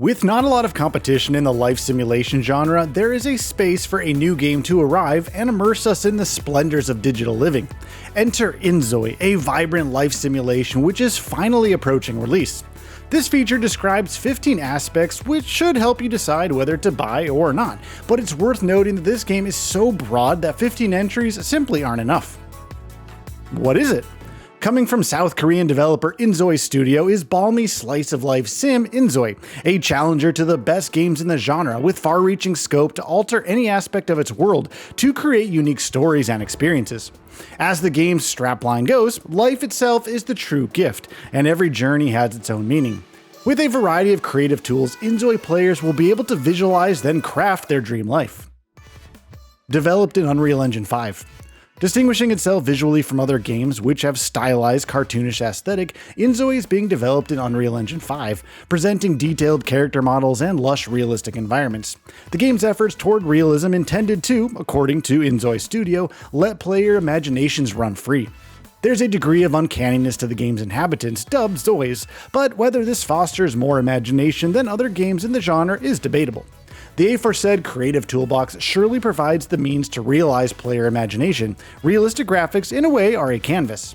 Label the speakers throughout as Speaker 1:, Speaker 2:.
Speaker 1: With not a lot of competition in the life simulation genre, there is a space for a new game to arrive and immerse us in the splendors of digital living. Enter inZOI, a vibrant life simulation which is finally approaching release. This feature describes 15 aspects which should help you decide whether to buy or not, but it's worth noting that this game is so broad that 15 entries simply aren't enough. What is it? Coming from South Korean developer inZOI Studio is balmy slice-of-life sim inZOI, a challenger to the best games in the genre with far-reaching scope to alter any aspect of its world to create unique stories and experiences. As the game's strapline goes, life itself is the true gift, and every journey has its own meaning. With a variety of creative tools, inZOI players will be able to visualize then craft their dream life. Developed in Unreal Engine 5. Distinguishing itself visually from other games which have stylized, cartoonish aesthetic, inZOI is being developed in Unreal Engine 5, presenting detailed character models and lush, realistic environments. The game's efforts toward realism intended to, according to inZOI Studio, let player imaginations run free. There's a degree of uncanniness to the game's inhabitants, dubbed Zois, but whether this fosters more imagination than other games in the genre is debatable. The aforesaid creative toolbox surely provides the means to realize player imagination. Realistic graphics, in a way, are a canvas.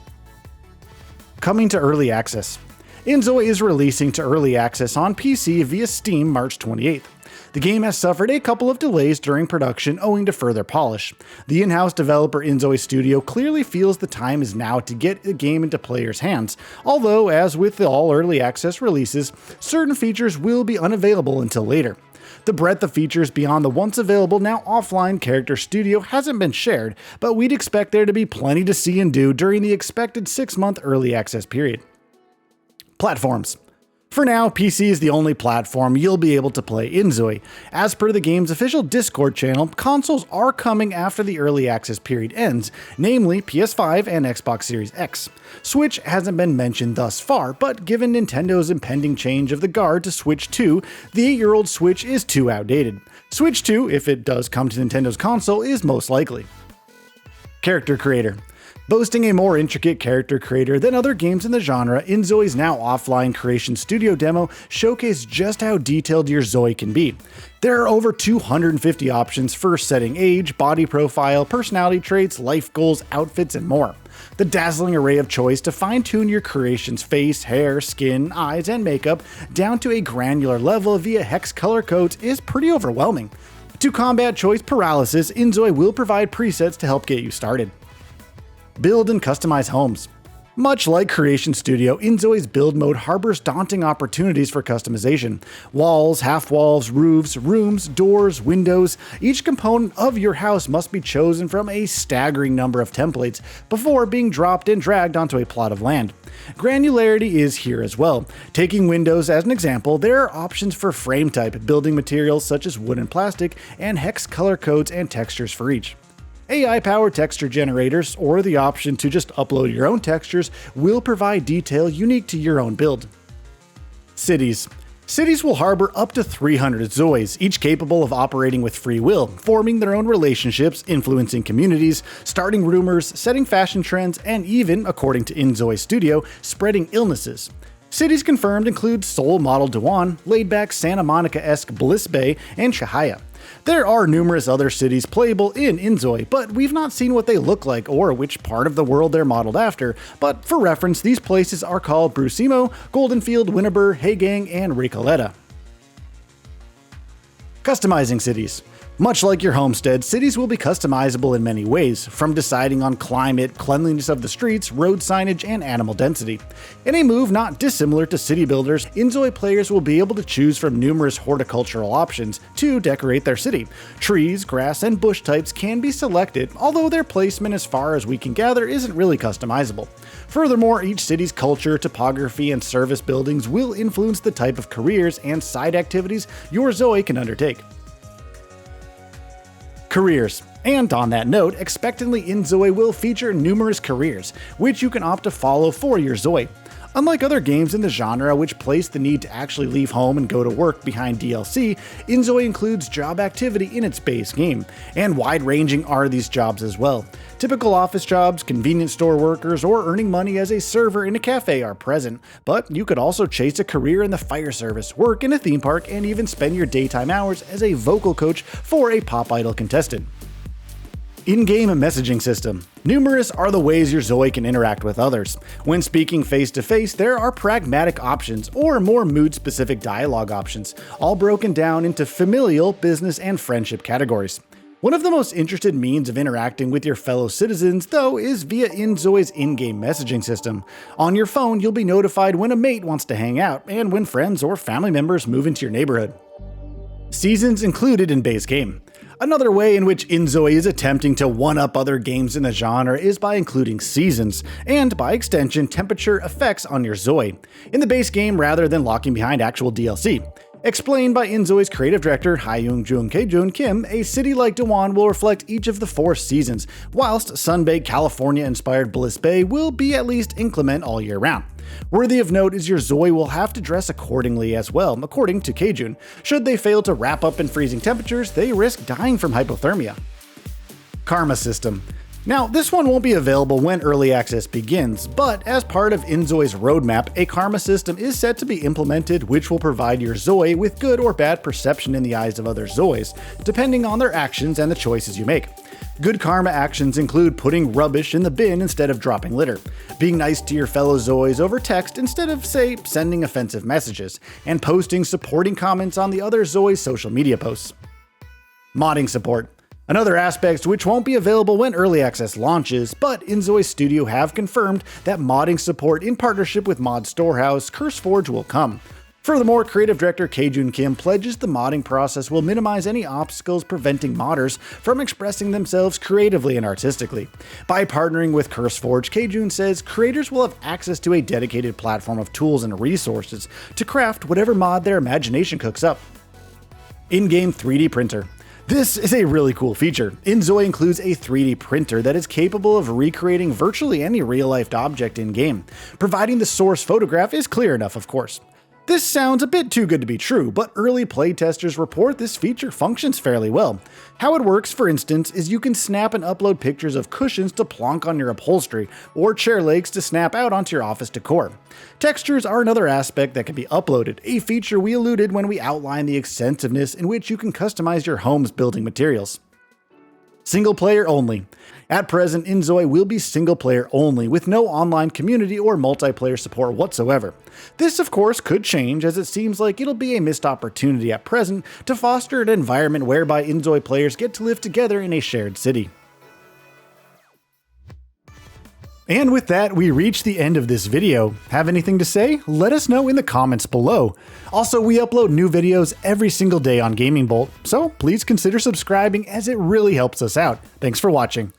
Speaker 1: Coming to Early Access. inZOI is releasing to Early Access on PC via Steam March 28th. The game has suffered a couple of delays during production owing to further polish. The in-house developer inZOI Studio clearly feels the time is now to get the game into players' hands, although, as with all early access releases, certain features will be unavailable until later. The breadth of features beyond the once available, now offline Character Studio hasn't been shared, but we'd expect there to be plenty to see and do during the expected 6-month early access period. Platforms. For now, PC is the only platform you'll be able to play inZOI. As per the game's official Discord channel, consoles are coming after the early access period ends, namely PS5 and Xbox Series X. Switch hasn't been mentioned thus far, but given Nintendo's impending change of the guard to Switch 2, the 8-year-old Switch is too outdated. Switch 2, if it does come to Nintendo's console, is most likely. Character Creator. Boasting a more intricate character creator than other games in the genre, inZOI's now offline Creation Studio demo showcased just how detailed your Zoe can be. There are over 250 options for setting age, body profile, personality traits, life goals, outfits, and more. The dazzling array of choice to fine-tune your creation's face, hair, skin, eyes, and makeup down to a granular level via hex color codes is pretty overwhelming. To combat choice paralysis, inZOI will provide presets to help get you started. Build and customize homes. Much like Creation Studio, inZOI's build mode harbors daunting opportunities for customization. Walls, half-walls, roofs, rooms, doors, windows, each component of your house must be chosen from a staggering number of templates before being dropped and dragged onto a plot of land. Granularity is here as well. Taking windows as an example, there are options for frame type, building materials such as wood and plastic, and hex color codes and textures for each. AI-powered texture generators, or the option to just upload your own textures, will provide detail unique to your own build. Cities. Cities will harbor up to 300 Zois, each capable of operating with free will, forming their own relationships, influencing communities, starting rumors, setting fashion trends, and even, according to inZOI Studio, spreading illnesses. Cities confirmed include Seoul Model Daewon, laid-back Santa Monica-esque Bliss Bay, and Chihaya. There are numerous other cities playable in inZOI, but we've not seen what they look like or which part of the world they're modeled after, but for reference, these places are called Brusimo, Goldenfield, Winneber, Hagang, and Recoleta. Customizing cities. Much like your homestead, cities will be customizable in many ways, from deciding on climate, cleanliness of the streets, road signage, and animal density. In a move not dissimilar to city builders, inZOI players will be able to choose from numerous horticultural options to decorate their city. Trees, grass, and bush types can be selected, although their placement as far as we can gather isn't really customizable. Furthermore, each city's culture, topography, and service buildings will influence the type of careers and side activities your Zoe can undertake. Careers. And on that note, expectantly inZOI will feature numerous careers, which you can opt to follow for your Zoe. Unlike other games in the genre which place the need to actually leave home and go to work behind DLC, inZOI includes job activity in its base game, and wide-ranging are these jobs as well. Typical office jobs, convenience store workers, or earning money as a server in a cafe are present, but you could also chase a career in the fire service, work in a theme park, and even spend your daytime hours as a vocal coach for a Pop Idol contestant. In-game messaging system. Numerous are the ways your ZOI can interact with others. When speaking face-to-face, there are pragmatic options or more mood-specific dialogue options, all broken down into familial, business, and friendship categories. One of the most interested means of interacting with your fellow citizens, though, is via inZOI's in-game messaging system. On your phone, you'll be notified when a mate wants to hang out and when friends or family members move into your neighborhood. Seasons included in base game. Another way in which inZOI is attempting to one-up other games in the genre is by including seasons, and by extension, temperature effects on your ZOI, in the base game rather than locking behind actual DLC. Explained by inZOI's creative director Hyung-Jun Kejun Kim, a city like Daewon will reflect each of the 4 seasons, whilst Sunbay California-inspired Bliss Bay will be at least inclement all year round. Worthy of note is your ZOI will have to dress accordingly as well, according to Kejun. Should they fail to wrap up in freezing temperatures, they risk dying from hypothermia. Karma system. Now, this one won't be available when early access begins, but as part of inZOI's roadmap, a karma system is set to be implemented which will provide your ZOI with good or bad perception in the eyes of other ZOIs, depending on their actions and the choices you make. Good karma actions include putting rubbish in the bin instead of dropping litter, being nice to your fellow ZOIs over text instead of, say, sending offensive messages, and posting supporting comments on the other ZOI's social media posts. Modding support. Another aspect which won't be available when early access launches, but inZOI Studio have confirmed that modding support in partnership with mod storehouse CurseForge will come. Furthermore, creative director Kejun Kim pledges the modding process will minimize any obstacles preventing modders from expressing themselves creatively and artistically. By partnering with CurseForge, Kejun says creators will have access to a dedicated platform of tools and resources to craft whatever mod their imagination cooks up. In-game 3D printer. This is a really cool feature. inZOI includes a 3D printer that is capable of recreating virtually any real-life object in-game, providing the source photograph is clear enough, of course. This sounds a bit too good to be true, but early playtesters report this feature functions fairly well. How it works, for instance, is you can snap and upload pictures of cushions to plonk on your upholstery, or chair legs to snap out onto your office decor. Textures are another aspect that can be uploaded, a feature we alluded when we outlined the extensiveness in which you can customize your home's building materials. Single player only. At present, inZOI will be single player only, with no online community or multiplayer support whatsoever. This, of course, could change, as it seems like it'll be a missed opportunity at present to foster an environment whereby inZOI players get to live together in a shared city. And with that, we reach the end of this video. Have anything to say? Let us know in the comments below. Also, we upload new videos every single day on Gaming Bolt, so please consider subscribing as it really helps us out. Thanks for watching.